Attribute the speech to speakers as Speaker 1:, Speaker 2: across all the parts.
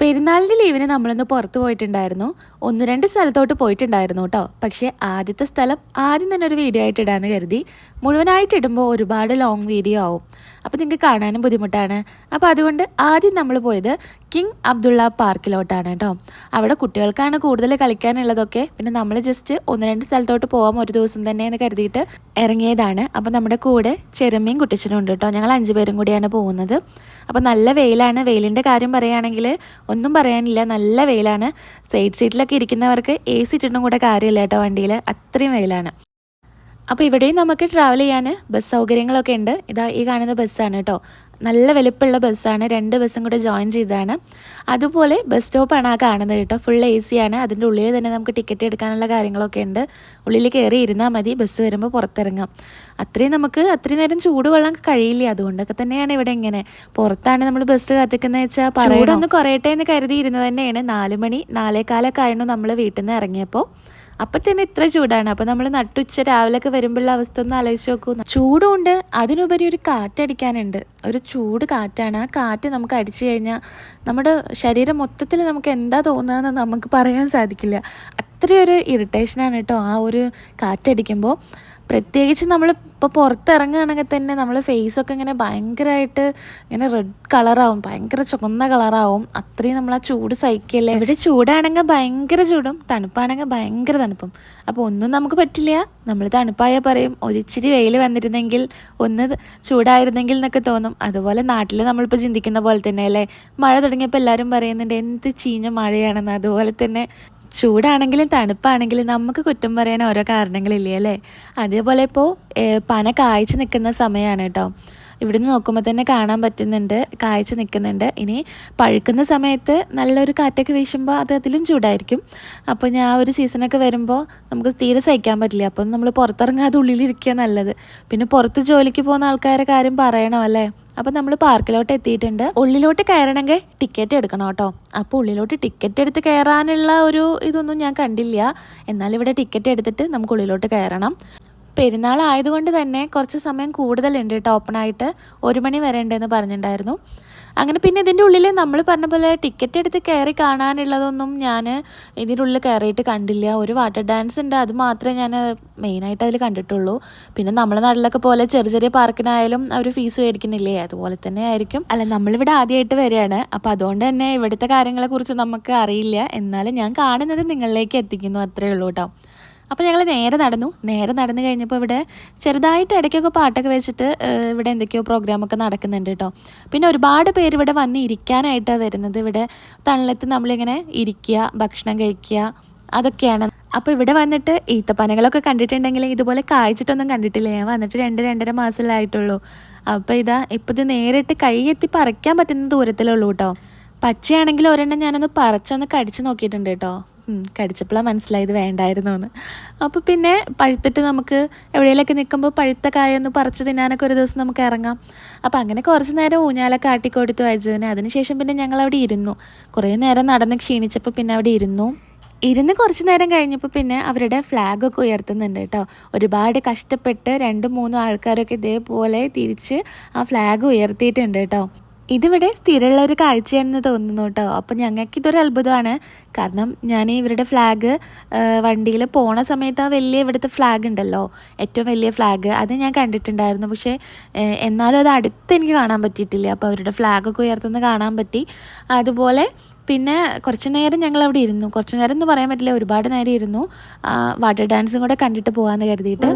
Speaker 1: പെരുന്നാളിൻ്റെ ലീവിന് നമ്മളൊന്ന് പുറത്ത് പോയിട്ടുണ്ടായിരുന്നു. 1-2 സ്ഥലത്തോട്ട് പോയിട്ടുണ്ടായിരുന്നു കേട്ടോ. പക്ഷേ ആദ്യത്തെ സ്ഥലം ആദ്യം തന്നെ ഒരു വീഡിയോ ആയിട്ട് ഇടാമെന്ന് കരുതി. മുഴുവനായിട്ട് ഇടുമ്പോൾ ഒരുപാട് ലോങ് വീഡിയോ ആവും, അപ്പോൾ നിങ്ങൾക്ക് കാണാനും ബുദ്ധിമുട്ടാണ്. അപ്പോൾ അതുകൊണ്ട് ആദ്യം നമ്മൾ പോയത് കിങ് അബ്ദുള്ള പാർക്കിലോട്ടാണ് കേട്ടോ. അവിടെ കുട്ടികൾക്കാണ് കൂടുതൽ കളിക്കാനുള്ളതൊക്കെ. പിന്നെ നമ്മൾ ജസ്റ്റ് 1-2 സ്ഥലത്തോട്ട് പോകാം ഒരു ദിവസം തന്നെ എന്ന് കരുതിയിട്ട് ഇറങ്ങിയതാണ്. അപ്പോൾ നമ്മുടെ കൂടെ ചെറുമീൻ കുട്ടിച്ചനും ഉണ്ട് കേട്ടോ. ഞങ്ങൾ 5 പേരും കൂടിയാണ് പോകുന്നത്. അപ്പോൾ നല്ല വെയിലാണ്. വെയിലിൻ്റെ കാര്യം പറയുകയാണെങ്കിൽ ഒന്നും പറയാനില്ല, നല്ല വെയിലാണ്. സൈഡ് സീറ്റിലൊക്കെ ഇരിക്കുന്നവർക്ക് AC ഇട്ടിട്ടും കൂടെ കാര്യമില്ല കേട്ടോ വണ്ടിയിൽ, അത്രയും വെയിലാണ്. അപ്പോൾ ഇവിടെയും നമുക്ക് ട്രാവൽ ചെയ്യാൻ ബസ് സൗകര്യങ്ങളൊക്കെ ഉണ്ട്. ഇതാ ഈ കാണുന്ന ബസ്സാണ് കേട്ടോ, നല്ല വലിപ്പമുള്ള ബസ്സാണ്. 2 ബസ്സും കൂടെ ജോയിൻ ചെയ്തതാണ്. അതുപോലെ ബസ് സ്റ്റോപ്പാണ് ആ കാണുന്നത് കേട്ടോ. ഫുൾ AC ആണ്. അതിൻ്റെ ഉള്ളിൽ തന്നെ നമുക്ക് ടിക്കറ്റ് എടുക്കാനുള്ള കാര്യങ്ങളൊക്കെ ഉണ്ട്. ഉള്ളിൽ കയറി ഇരുന്നാൽ മതി, ബസ് വരുമ്പോൾ പുറത്തിറങ്ങാം. അത്രയും നേരം ചൂട് കൊള്ളാൻ കഴിയില്ല. അതുകൊണ്ടൊക്കെ തന്നെയാണ് ഇവിടെ ഇങ്ങനെ. പുറത്താണ് നമ്മൾ ബസ് കാത്തിക്കുന്നത് വെച്ചാൽ ചൂടൊന്ന് കുറയട്ടെ എന്ന് കരുതിയിരുന്നത് തന്നെയാണ്. 4 മണി 4:15 ആയിരുന്നു നമ്മൾ വീട്ടിൽ നിന്ന് ഇറങ്ങിയപ്പോൾ. അപ്പം തന്നെ ഇത്ര ചൂടാണ്. അപ്പോൾ നമ്മൾ നട്ടുച്ച രാവിലെയൊക്കെ വരുമ്പോഴുള്ള അവസ്ഥ ഒന്ന് ആലോചിച്ച് നോക്കൂ. ചൂടുമുണ്ട്, അതിനുപരി ഒരു കാറ്റടിക്കാനുണ്ട്. ഒരു ചൂട് കാറ്റാണ്. ആ കാറ്റ് നമുക്ക് അടിച്ചു കഴിഞ്ഞാൽ നമ്മുടെ ശരീരം മൊത്തത്തിൽ നമുക്ക് എന്താ തോന്നുകയെന്ന് നമുക്ക് പറയാൻ സാധിക്കില്ല. അത്രയൊരു ഇറിറ്റേഷനാണ് കേട്ടോ ആ ഒരു കാറ്റടിക്കുമ്പോൾ. പ്രത്യേകിച്ച് നമ്മളിപ്പോൾ പുറത്തിറങ്ങുകയാണെങ്കിൽ തന്നെ നമ്മൾ ഫേസൊക്കെ ഇങ്ങനെ ഭയങ്കരമായിട്ട് ഇങ്ങനെ റെഡ് കളറാവും, ഭയങ്കര ചുവന്ന കളറാവും. അത്രയും നമ്മൾ ആ ചൂട് സഹിക്കല്ലേ. ഇവിടെ ചൂടാണെങ്കിൽ ഭയങ്കര ചൂടും, തണുപ്പാണെങ്കിൽ ഭയങ്കര തണുപ്പും. അപ്പോൾ ഒന്നും നമുക്ക് പറ്റില്ല. നമ്മൾ തണുപ്പായാൽ പറയും ഒരിച്ചിരി വെയിൽ വന്നിരുന്നെങ്കിൽ, ഒന്ന് ചൂടായിരുന്നെങ്കിൽ എന്നൊക്കെ തോന്നും. അതുപോലെ നാട്ടിൽ നമ്മളിപ്പോൾ ചിന്തിക്കുന്ന പോലെ തന്നെ അല്ലേ. മഴ തുടങ്ങിയപ്പോൾ എല്ലാവരും പറയുന്നുണ്ട് എന്ത് ചീഞ്ഞ മഴയാണെന്ന്. അതുപോലെ തന്നെ ചൂടാണെങ്കിലും തണുപ്പാണെങ്കിലും നമുക്ക് കുറ്റം പറയാൻ ഓരോ കാരണങ്ങളില്ലേ അല്ലേ. അതേപോലെ ഇപ്പോൾ പന കായ്ച്ച് നിൽക്കുന്ന സമയമാണ് കേട്ടോ. ഇവിടുന്ന് നോക്കുമ്പോൾ തന്നെ കാണാൻ പറ്റുന്നുണ്ട്, കായ്ച്ച് നിൽക്കുന്നുണ്ട്. ഇനി പഴുക്കുന്ന സമയത്ത് നല്ലൊരു കാറ്റൊക്കെ വീശുമ്പോൾ അത് അതിലും ചൂടായിരിക്കും. അപ്പോൾ ഞാൻ ഒരു സീസണൊക്കെ വരുമ്പോൾ നമുക്ക് തീരെ സഹിക്കാൻ പറ്റില്ല. അപ്പം നമ്മൾ പുറത്തിറങ്ങാതെ ഉള്ളിലിരിക്കുക നല്ലത്. പിന്നെ പുറത്ത് ജോലിക്ക് പോകുന്ന ആൾക്കാരുടെ കാര്യം പറയണോ അല്ലേ. അപ്പോൾ നമ്മൾ പാർക്കിലോട്ട് എത്തിയിട്ടുണ്ട്. ഉള്ളിലോട്ട് കയറണമെങ്കിൽ ടിക്കറ്റ് എടുക്കണം കേട്ടോ. അപ്പോൾ ഉള്ളിലോട്ട് ടിക്കറ്റ് എടുത്ത് കയറാനുള്ള ഒരു ഇതൊന്നും ഞാൻ കണ്ടില്ല. എന്നാൽ ഇവിടെ ടിക്കറ്റ് എടുത്തിട്ട് നമുക്ക് ഉള്ളിലോട്ട് കയറണം. പെരുന്നാൾ ആയതുകൊണ്ട് തന്നെ കുറച്ച് സമയം കൂടുതലുണ്ട് കേട്ടോ. ഓപ്പണായിട്ട് 1 മണി വരെ ഉണ്ടെന്ന് പറഞ്ഞിട്ടുണ്ടായിരുന്നു. അങ്ങനെ പിന്നെ ഇതിൻ്റെ ഉള്ളിൽ നമ്മൾ പറഞ്ഞ പോലെ ടിക്കറ്റ് എടുത്ത് കയറി കാണാനുള്ളതൊന്നും ഞാൻ ഇതിൻ്റെ ഉള്ളിൽ കയറിയിട്ട് കണ്ടില്ല. ഒരു വാട്ടർ ഡാൻസ് ഉണ്ട്, അത് മാത്രമേ ഞാൻ മെയിനായിട്ട് അതിൽ കണ്ടിട്ടുള്ളൂ. പിന്നെ നമ്മളെ നാട്ടിലൊക്കെ പോലെ ചെറിയ ചെറിയ പാർക്കിനായാലും അവർ ഫീസ് മേടിക്കുന്നില്ലേ, അതുപോലെ തന്നെ ആയിരിക്കും. അല്ല, നമ്മളിവിടെ ആദ്യമായിട്ട് വരികയാണ്. അപ്പോൾ അതുകൊണ്ട് തന്നെ ഇവിടുത്തെ കാര്യങ്ങളെക്കുറിച്ച് നമുക്ക് അറിയില്ല. എന്നാലും ഞാൻ കാണുന്നത് നിങ്ങളിലേക്ക് എത്തിക്കുന്നു, അത്രയേ ഉള്ളൂ കേട്ടോ. അപ്പോൾ ഞങ്ങൾ നേരെ നടന്നു കഴിഞ്ഞപ്പോൾ ഇവിടെ ചെറുതായിട്ട് ഇടയ്ക്കൊക്കെ പാട്ടൊക്കെ വെച്ചിട്ട് ഇവിടെ എന്തൊക്കെയോ പ്രോഗ്രാമൊക്കെ നടക്കുന്നുണ്ട് കേട്ടോ. പിന്നെ ഒരുപാട് പേര് ഇവിടെ വന്ന് ഇരിക്കാനായിട്ടാണ് വരുന്നത്. ഇവിടെ തണലത്ത് നമ്മളിങ്ങനെ ഇരിക്കുക, ഭക്ഷണം കഴിക്കുക, അതൊക്കെയാണ്. അപ്പോൾ ഇവിടെ വന്നിട്ട് ഈത്തപ്പനകളൊക്കെ കണ്ടിട്ടുണ്ടെങ്കിൽ ഇതുപോലെ കായ്ച്ചിട്ടൊന്നും കണ്ടിട്ടില്ല. ഞാൻ വന്നിട്ട് 2-2.5 മാസമല്ലായിട്ടുള്ളൂ. അപ്പോൾ ഇപ്പോൾ ഇത് നേരിട്ട് കൈ എത്തി പറിക്കാൻ പറ്റുന്ന ദൂരത്തിലുള്ളൂ കേട്ടോ. പച്ചയാണെങ്കിൽ ഒരെണ്ണം ഞാനൊന്ന് പറിച്ചൊന്ന് കടിച്ച് നോക്കിയിട്ടുണ്ട് കേട്ടോ. കടിച്ചപ്പോഴാണ് മനസ്സിലായത് വേണ്ടായിരുന്നു എന്ന്. അപ്പോൾ പിന്നെ പഴുത്തിട്ട് നമുക്ക് എവിടെയെങ്കിലൊക്കെ നിൽക്കുമ്പോൾ പഴുത്ത കായൊന്ന് പറിച്ച് തിന്നാനൊക്കെ ഒരു ദിവസം നമുക്ക് ഇറങ്ങാം. അപ്പോൾ അങ്ങനെ കുറച്ച് നേരം ഊഞ്ഞാലൊക്കെ ആട്ടിക്കൊടുത്തു അജുവിന്. അതിനുശേഷം പിന്നെ ഞങ്ങൾ അവിടെ ഇരുന്നു. കുറേ നേരം നടന്ന് ക്ഷീണിച്ചപ്പോൾ പിന്നെ അവിടെ ഇരുന്ന് കുറച്ച് നേരം കഴിഞ്ഞപ്പോൾ പിന്നെ അവരുടെ ഫ്ലാഗൊക്കെ ഉയർത്തുന്നുണ്ട് കേട്ടോ. ഒരുപാട് കഷ്ടപ്പെട്ട് 2-3 ആൾക്കാരൊക്കെ ഇതേപോലെ തിരിച്ച് ആ ഫ്ലാഗ് ഉയർത്തിയിട്ടുണ്ട് കേട്ടോ. ഇതിവിടെ സ്ഥിരമുള്ള ഒരു കാഴ്ചയാണെന്ന് തോന്നുന്നു കേട്ടോ. അപ്പോൾ ഞങ്ങൾക്കിതൊരു അത്ഭുതമാണ്. കാരണം ഞാൻ ഇവരുടെ ഫ്ലാഗ് വണ്ടിയിൽ പോണ സമയത്ത് ആ വലിയ ഇവിടുത്തെ ഫ്ലാഗ് ഉണ്ടല്ലോ, ഏറ്റവും വലിയ ഫ്ലാഗ്, അത് ഞാൻ കണ്ടിട്ടുണ്ടായിരുന്നു. പക്ഷേ എന്നാലും അത് അടുത്ത് എനിക്ക് കാണാൻ പറ്റിയിട്ടില്ല. അപ്പോൾ അവരുടെ ഫ്ലാഗൊക്കെ ഉയർത്തുന്നത് കാണാൻ പറ്റി. അതുപോലെ പിന്നെ കുറച്ച് നേരം ഞങ്ങൾ അവിടെ ഇരുന്നു. കുറച്ച് നേരം എന്ന് പറയാൻ പറ്റില്ല, ഒരുപാട് നേരം ഇരുന്നു. വാട്ടർ ഡാൻസും കൂടെ കണ്ടിട്ട് പോകാമെന്ന് കരുതിയിട്ട്.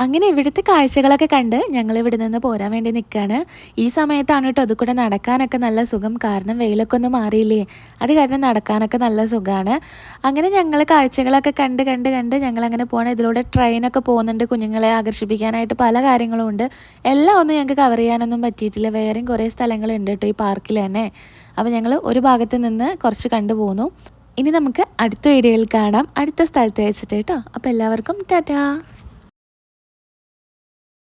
Speaker 1: അങ്ങനെ ഇവിടുത്തെ കാഴ്ചകളൊക്കെ കണ്ട് ഞങ്ങൾ ഇവിടെ നിന്ന് പോരാൻ വേണ്ടി നിൽക്കുകയാണ്. ഈ സമയത്താണ് കേട്ടോ അത് കൂടെ നടക്കാനൊക്കെ നല്ല സുഖം. കാരണം വെയിലൊക്കെ ഒന്ന് മാറിയില്ലേ, അത് കാരണം നടക്കാനൊക്കെ നല്ല സുഖമാണ്. അങ്ങനെ ഞങ്ങൾ കാഴ്ചകളൊക്കെ കണ്ട് കണ്ട് കണ്ട് ഞങ്ങളങ്ങനെ പോകണം. ഇതിലൂടെ ട്രെയിനൊക്കെ പോകുന്നുണ്ട്, കുഞ്ഞുങ്ങളെ ആകർഷിപ്പിക്കാനായിട്ട് പല കാര്യങ്ങളും ഉണ്ട്. എല്ലാം ഒന്നും ഞങ്ങൾക്ക് കവർ ചെയ്യാനൊന്നും പറ്റിയിട്ടില്ല. വേറെയും കുറേ സ്ഥലങ്ങളുണ്ട് കേട്ടോ ഈ പാർക്കിൽ തന്നെ. അപ്പോൾ ഞങ്ങൾ ഒരു ഭാഗത്ത് നിന്ന് കുറച്ച് കണ്ടുപോന്നു. ഇനി നമുക്ക് അടുത്ത വീഡിയോയിൽ കാണാം, അടുത്ത സ്ഥലത്ത് വെച്ചിട്ട് കേട്ടോ. അപ്പോൾ എല്ലാവർക്കും ടാറ്റാ.